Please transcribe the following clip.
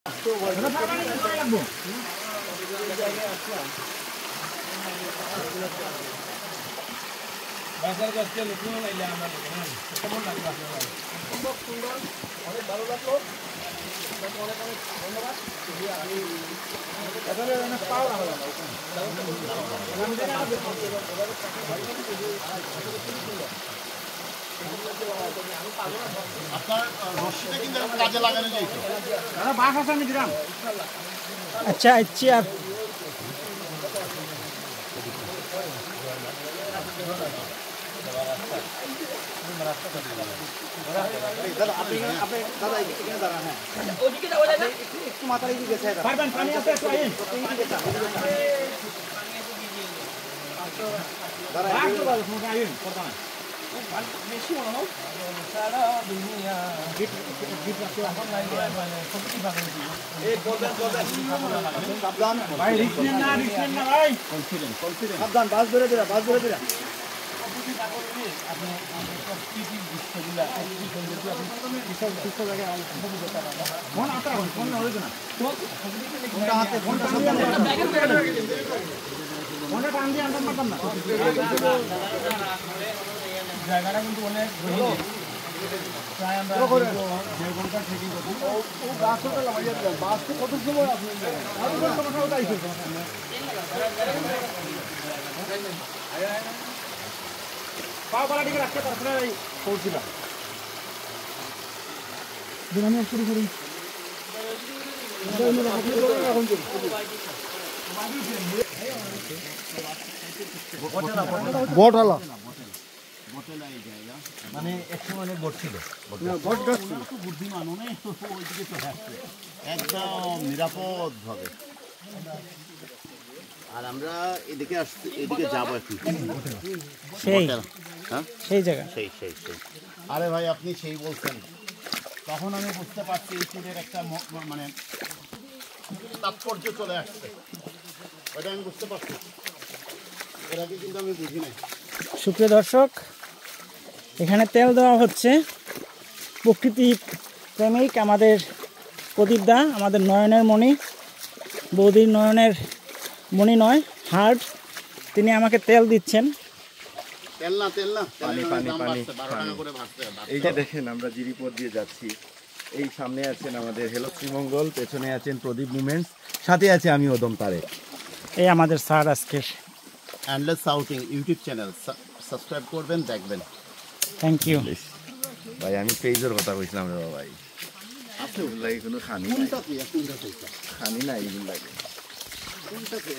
বাজার করতে লুকিয়ে নাইলে আমরা কেমন লাগবে আপনার খুব সুন্দর অনেক ভালো লাগলো অনেক অনেক ধন্যবাদ আমি এবারে অনেক পাওয়া হলো আপনার রশিটা কিন্তু কাজে লাগানো যায় বাঘ আছে আমি দিলাম আচ্ছা আচ্ছা একটু মাথায় দিকে গেছে পানি আছে একটু আইন বেশি মনে হোক সারা দুনিয়া ভাই রিক্সেন না ভাই কনফিডেন্ট সাবধান বাস ধরে দিরা আপনি কি বিষয়গুলো ফোন আতা ফোন হয়ে না ফোনটা হাতে ফোনটা ফোনটা টান দিয়ে আনতে পারতাম না জায়গাটা কিন্তু অনেক প্রায় আমরা দেড় ঘন্টা থেকে বাস তো কত সময় আপনি পাও পালা দিকে রাখতে তারপরে পৌঁছিলাম আমি শুরু করি বটলা মানে একসময় অনেক বট ছিল বুদ্ধিমান অনেক ওইদিকে চলে আসছে একদম নিরাপদ ভাবে আর আমরা এদিকে আসছি এদিকে যাবো একটু সেই হ্যাঁ সেই জায়গা সেই আরে ভাই আপনি সেই বলছেন তখন আমি বুঝতে পারছি এই ট্যুরের একটা মানে তাৎপর্য চলে আসছে ওটা আমি বুঝতে পারছি এর আগে কিন্তু আমি বুঝি নাই সুপ্রিয় দর্শক এখানে তেল দেওয়া হচ্ছে প্রকৃতি প্রেমিক আমাদের প্রদীপ দা আমাদের নয়নের মণি বৌদির নয়নের মণি নয় হার্ট তিনি আমাকে তেল দিচ্ছেন তেল না পানি 12 টাকা করে ভাড়তে এই যে দেখেন আমরা জিরিপথ দিয়ে যাচ্ছি এই সামনে আছেন আমাদের হেলো শ্রীমঙ্গল পেছনে আছেন প্রদীপ মুভমেন্টস সাথে আছে আমি ওদম তারেক এই আমাদের স্যার আজকের এন্ডলেস সাউথিং ইউটিউব চ্যানেল সাবস্ক্রাইব করবেন দেখবেন থ্যাংক ইউ ভাই আমি পেজের কথা কইছিলাম রে ভাই আপনি লাগে কোনো খানি নাই কোনটা কি খানি নাই লাগে কোনটা কি